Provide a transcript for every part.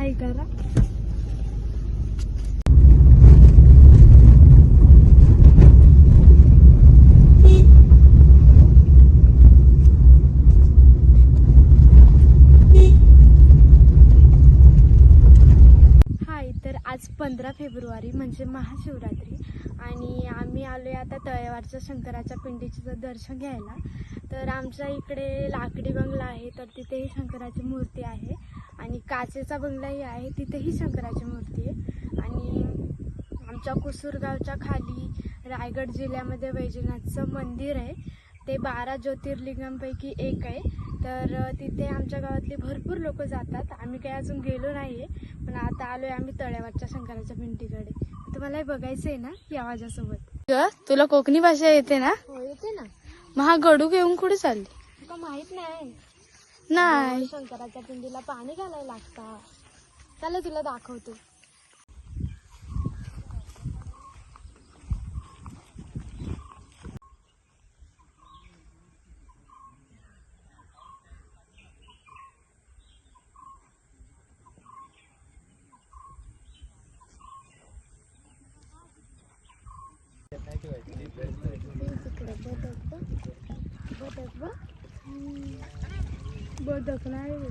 हाय करा. तर आज 15 फेब्रुवारी म्हणजे महाशिवरात्री आणि आम्ही आलोय आता तळेवारच्या शंकराच्या पिंडीचं दर्शन घ्यायला. तर आमच्या इकडे लाकडी बंगला आहे, तर तिथेही शंकराची मूर्ती आहे आणि काचेचा बंगलाही आहे, तिथेही शंकराची मूर्ती आहे. आणि आमच्या कुसूरगावच्या खाली रायगड जिल्ह्यामध्ये वैजनाथचं मंदिर आहे, ते 12 ज्योतिर्लिंगांपैकी एक आहे. तर तिथे आमच्या गावातले भरपूर लोक जातात. आम्ही काही अजून गेलो नाही आहे, पण आता आलोय आम्ही तळेवारच्या शंकराच्या पिंडीकडे. तुम्हाला बघायचं आहे ना या माझ्यासोबत. तुला कोकणी भाषा येते ना? हो येते ना. मग हा गडू घेऊन कुठे चालली? तुला माहित नाही? नाही. शंकराच्या पिंडीला पाणी घालायला लागतं. चला तुला दाखवतो. बदक नाही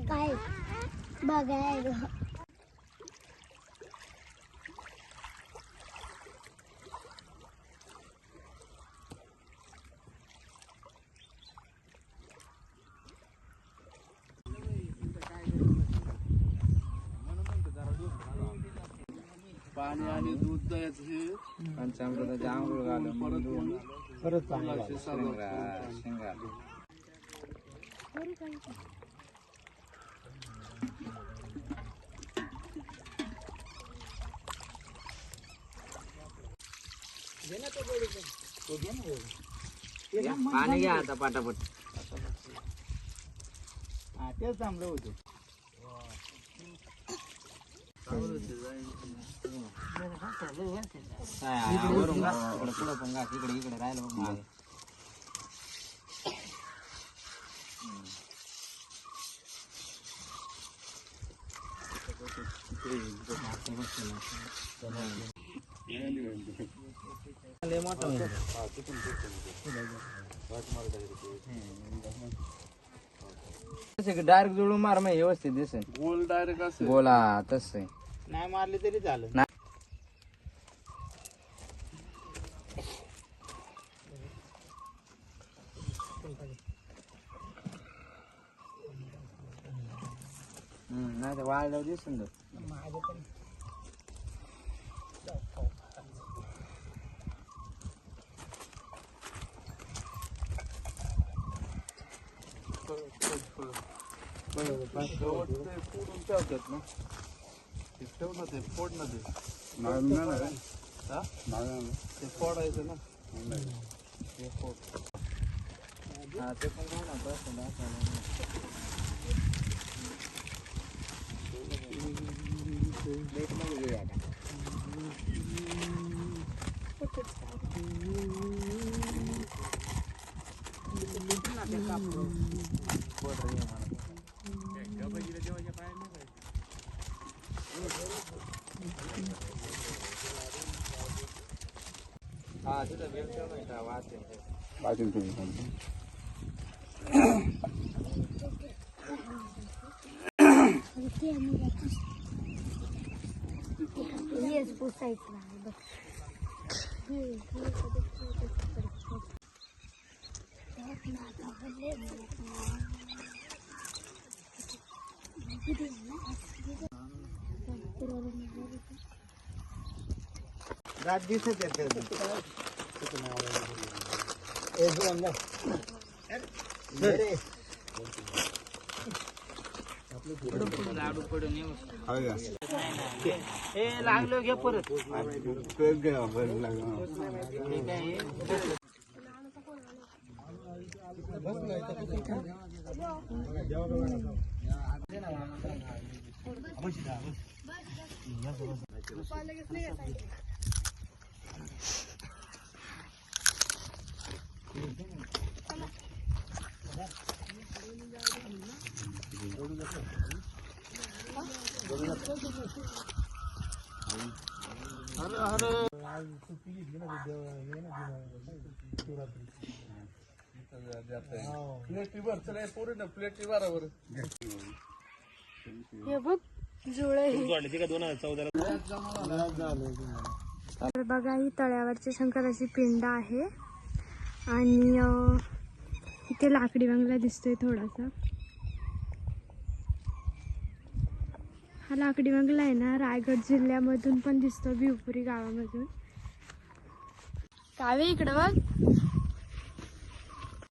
काय बघायला. पाणी आणि दूध द्यायचं हे पंचामृताचे आंघोळ घालून परत शेंगा पाणी घ्या आता पाटापट. तेच थांबलं होतं. वरून का पुढं पण का इकडे इकडे राहिलं बघ मागे. डायरेक्ट जोडून मार मग व्यवस्थित दिसेल. गोल डायरेक्ट असेल. गोला तस नाही मारले तरी झालं. नाही तर वाळल्यावर दिसून जात. ते फोड ना ते फोडायचं ना. ते फोड हा ते पण काय ना बस हा तिथं वेळ माहिती वाचेल तुम्ही. येस पुसायचं आहे बघ. रात दिसत येते. लागलो घे परत. हे बघ जुळे तर बघा ही तळ्यावरची शंकराची पिंड आहे आणि इथे लाकडी बंगला दिसतोय थोडासा. हा लाकडी बंगला आहे ना रायगड जिल्ह्यामधून पण दिसतो भिवपुरी गावामधून. कावे इकडं बघ.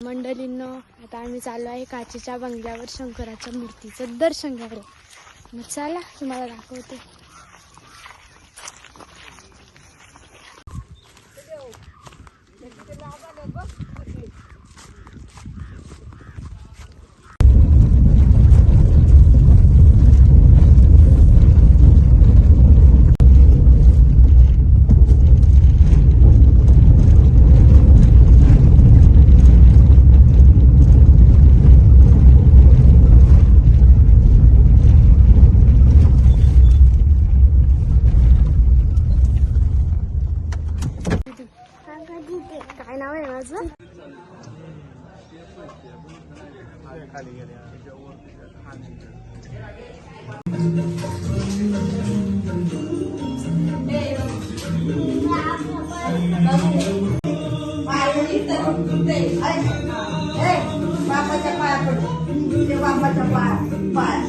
मंडळींनो आता आम्ही चाललो आहे काचेच्या बंगल्यावर शंकराच्या मूर्तीचं दर्शन घ्यायला. मग चला तुम्हाला दाखवते. काय नाव आहे माझं? बापाच्या पाया पडतो, बापाच्या पाया